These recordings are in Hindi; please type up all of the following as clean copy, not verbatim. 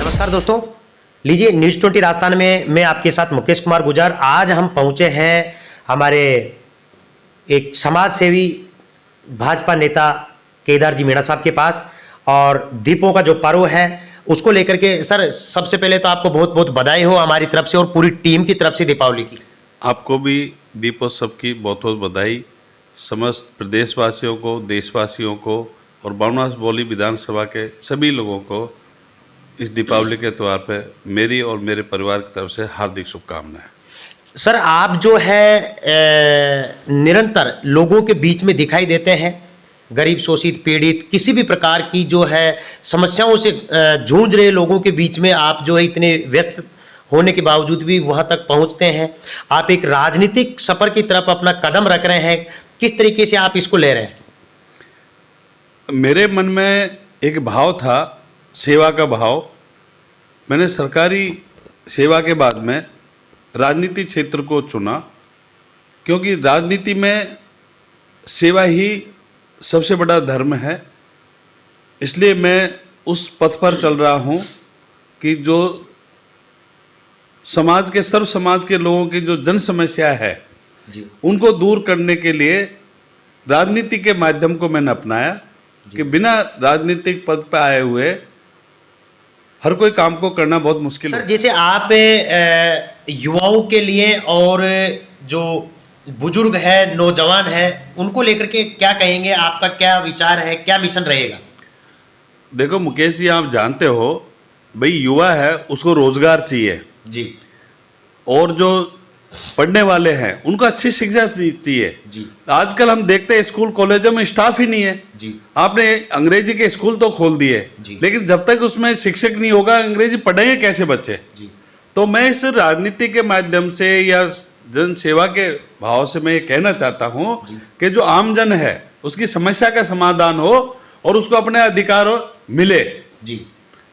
नमस्कार दोस्तों, लीजिए न्यूज़ 20 राजस्थान में मैं आपके साथ मुकेश कुमार गुर्जर। आज हम पहुंचे हैं हमारे एक समाज सेवी भाजपा नेता केदार जी मीणा साहब के पास, और दीपों का जो पर्व है उसको लेकर के। सर, सबसे पहले तो आपको बहुत बहुत बधाई हो हमारी तरफ से और पूरी टीम की तरफ से दीपावली की। आपको भी दीपोत्सव की बहुत बहुत बधाई। समस्त प्रदेशवासियों को, देशवासियों को और बावनास बौली विधानसभा के सभी लोगों को इस दीपावली के त्यौहार पे मेरी और मेरे परिवार की तरफ से हार्दिक शुभकामनाएं। सर, आप जो है निरंतर लोगों के बीच में दिखाई देते हैं। गरीब, शोषित, पीड़ित, किसी भी प्रकार की जो है समस्याओं से जूझ रहे लोगों के बीच में आप जो है इतने व्यस्त होने के बावजूद भी वहां तक पहुंचते हैं। आप एक राजनीतिक सफर की तरफ अपना कदम रख रहे हैं। किस तरीके से आप इसको ले रहे हैं? मेरे मन में एक भाव था, सेवा का भाव। मैंने सरकारी सेवा के बाद में राजनीति क्षेत्र को चुना, क्योंकि राजनीति में सेवा ही सबसे बड़ा धर्म है। इसलिए मैं उस पथ पर चल रहा हूँ कि जो समाज के, सर्व समाज के लोगों की जो जन समस्या है उनको दूर करने के लिए राजनीति के माध्यम को मैंने अपनाया कि बिना राजनीतिक पद पर आए हुए हर कोई काम को करना बहुत मुश्किल है। सर, जैसे आप युवाओं के लिए और जो बुजुर्ग है, नौजवान है, उनको लेकर के क्या कहेंगे? आपका क्या विचार है, क्या मिशन रहेगा? देखो मुकेश जी, आप जानते हो भाई, युवा है उसको रोजगार चाहिए जी, और जो पढ़ने वाले हैं उनको अच्छी शिक्षा चाहिए जी। आजकल हम देखते हैं स्कूल कॉलेजों में स्टाफ ही नहीं है जी। आपने अंग्रेजी के स्कूल तो खोल दिए, लेकिन जब तक उसमें शिक्षक नहीं होगा अंग्रेजी पढ़ेंगे कैसे बच्चे? जी। तो मैं इस राजनीति के माध्यम से या जन सेवा के भाव से मैं ये कहना चाहता हूँ कि जो आम जन है उसकी समस्या का समाधान हो और उसको अपने अधिकार मिले। जी।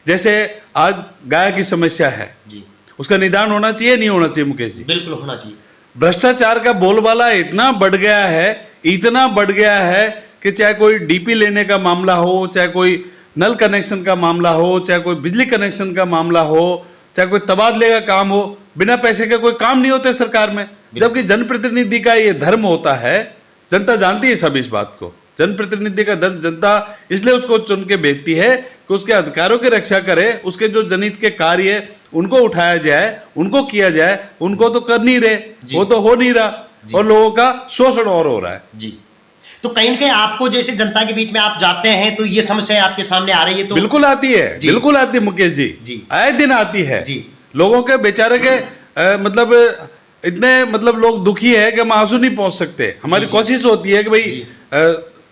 जैसे आज गाय की समस्या है, जी। उसका निदान होना चाहिए, नहीं होना चाहिए मुकेश जी? बिल्कुल होना चाहिए। भ्रष्टाचार का बोलबाला इतना बढ़ गया है, इतना बढ़ गया है कि चाहे कोई डीपी लेने का मामला हो, चाहे कोई नल कनेक्शन का मामला हो, चाहे कोई बिजली कनेक्शन का मामला हो, चाहे कोई तबादले का काम हो, बिना पैसे के कोई काम नहीं होते सरकार में। जबकि जनप्रतिनिधि का ये धर्म होता है। जनता जानती है सब इस बात को। जनप्रतिनिधि का धर्म जनता इसलिए उसको चुन के भेजती है कि उसके अधिकारों की रक्षा करे, उसके जो जनहित के कार्य उनको उठाया जाए, उनको किया जाए। उनको तो कर नहीं रहे, वो तो हो नहीं रहा और लोगों का शोषण और हो रहा है। जी। तो कहीं ना कहीं आपको जैसे जनता के बीच में आप जाते हैं तो ये समस्या आपके सामने आ रही है? तो बिल्कुल आती है, बिल्कुल आती है मुकेश जी, आए दिन आती है जी। लोगों के बेचारे के मतलब इतने मतलब लोग दुखी है कि हम आंसू नहीं पहुंच सकते। हमारी कोशिश होती है कि भाई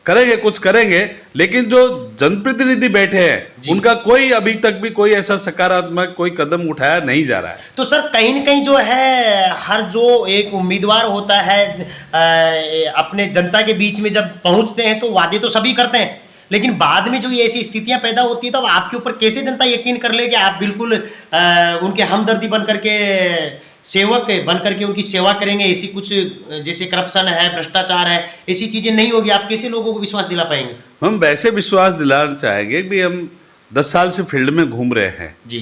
करेंगे, कुछ करेंगे, लेकिन जो जनप्रतिनिधि बैठे हैं उनका कोई अभी तक भी कोई ऐसा सकारात्मक कोई कदम उठाया नहीं जा रहा है। तो सर, कहीं न कहीं जो है हर जो एक उम्मीदवार होता है अपने जनता के बीच में जब पहुंचते हैं तो वादे तो सभी करते हैं, लेकिन बाद में जो ये ऐसी स्थितियां पैदा होती है तो अब आपके ऊपर कैसे जनता यकीन कर ले कि आप बिल्कुल उनके हमदर्दी बन करके, सेवक बन करके उनकी सेवा करेंगे? ऐसी कुछ जैसे करप्शन है, भ्रष्टाचार है, ऐसी चीजें नहीं होगी, आप कैसे लोगों को विश्वास दिला पाएंगे? हम वैसे विश्वास दिलाना चाहेंगे कि हम 10 साल से फील्ड में घूम रहे हैं जी।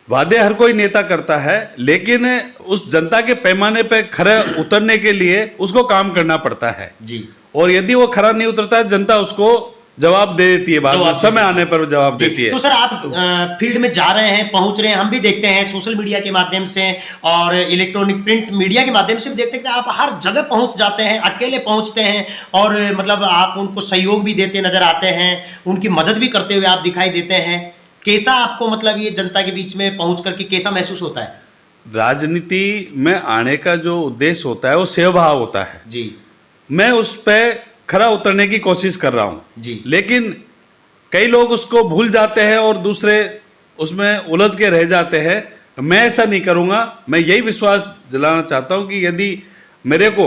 वादे हर कोई नेता करता है, लेकिन उस जनता के पैमाने पे खरा उतरने के लिए उसको काम करना पड़ता है जी। और यदि वो खरा नहीं उतरता है, जनता उसको जवाब दे देती है, बाद में समय आने पर जवाब देती है। तो सर, आप फील्ड में जा रहे हैं, पहुंच रहे हैं, हम भी देखते हैं सोशल मीडिया के माध्यम से और इलेक्ट्रॉनिक प्रिंट मीडिया के माध्यम से भी देखते हैं आप हर जगह पहुंच जाते हैं, अकेले पहुंचते हैं और मतलब आप उनको सहयोग भी देते नजर आते हैं, उनकी मदद भी करते हुए आप दिखाई देते हैं। कैसा आपको मतलब ये जनता के बीच में पहुंच करके कैसा महसूस होता है? राजनीति में आने का जो उद्देश्य होता है वो सेवाभाव होता है जी। मैं उस पर खरा उतरने की कोशिश कर रहा हूं जी, लेकिन कई लोग उसको भूल जाते हैं और दूसरे उसमें उलझ के रह जाते हैं। मैं ऐसा नहीं करूंगा। मैं यही विश्वास दिलाना चाहता हूं कि यदि मेरे को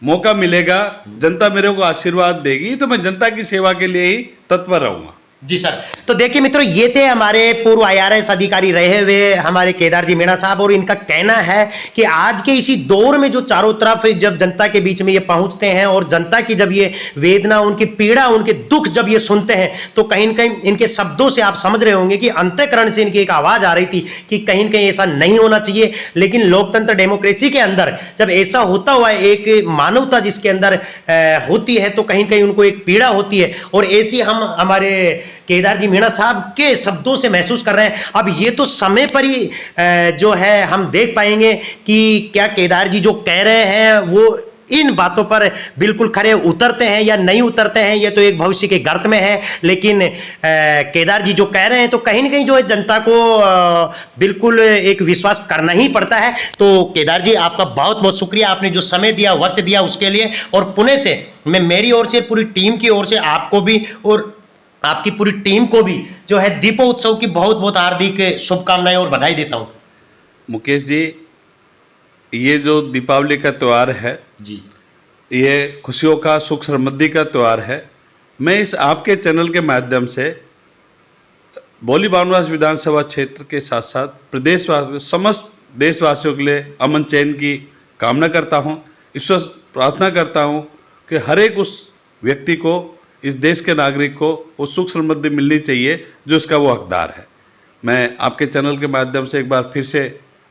मौका मिलेगा, जनता मेरे को आशीर्वाद देगी, तो मैं जनता की सेवा के लिए ही तत्पर रहूंगा जी सर। तो देखिए मित्रों, ये थे हमारे पूर्व IRS अधिकारी रहे हुए हमारे केदार जी मीणा साहब, और इनका कहना है कि आज के इसी दौर में जो चारों तरफ जब जनता के बीच में ये पहुंचते हैं और जनता की जब ये वेदना, उनकी पीड़ा, उनके दुख जब ये सुनते हैं, तो कहीं न कहीं इनके शब्दों से आप समझ रहे होंगे कि अंतःकरण से इनकी एक आवाज आ रही थी कि कहीं न कहीं ऐसा नहीं होना चाहिए। लेकिन लोकतंत्र डेमोक्रेसी के अंदर जब ऐसा होता हुआ एक मानवता जिसके अंदर होती है, तो कहीं न कहीं उनको एक पीड़ा होती है, और ऐसी हम हमारे केदार जी मीणा साहब के शब्दों से महसूस कर रहे हैं। अब ये तो समय पर ही जो है हम देख पाएंगे कि क्या केदार जी जो कह रहे हैं वो इन बातों पर बिल्कुल खरे उतरते हैं या नहीं उतरते हैं, ये तो एक भविष्य के गर्त में है। लेकिन केदार जी जो कह रहे हैं, तो कहीं ना कहीं जो है जनता को बिल्कुल एक विश्वास करना ही पड़ता है। तो केदार जी, आपका बहुत बहुत शुक्रिया, आपने जो समय दिया, वक्त दिया उसके लिए। और पुणे से मैं मेरी ओर से, पूरी टीम की ओर से आपको भी और आपकी पूरी टीम को भी जो है दीपोत्सव की बहुत बहुत हार्दिक शुभकामनाएं और बधाई देता हूं। मुकेश जी, ये जो दीपावली का त्यौहार है जी, ये खुशियों का, सुख समृद्धि का त्यौहार है। मैं इस आपके चैनल के माध्यम से बौली बावनवास विधानसभा क्षेत्र के साथ साथ प्रदेशवासियों, समस्त देशवासियों के लिए अमन चैन की कामना करता हूँ। ईश्वर प्रार्थना करता हूँ कि हर एक उस व्यक्ति को, इस देश के नागरिक को वो सुख समृद्धि मिलनी चाहिए जो उसका वो हकदार है। मैं आपके चैनल के माध्यम से एक बार फिर से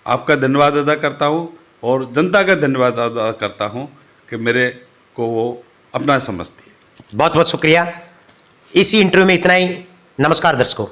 आपका धन्यवाद अदा करता हूँ और जनता का धन्यवाद अदा करता हूँ कि मेरे को वो अपना समझती है। बहुत बहुत शुक्रिया। इसी इंटरव्यू में इतना ही। नमस्कार दर्शकों।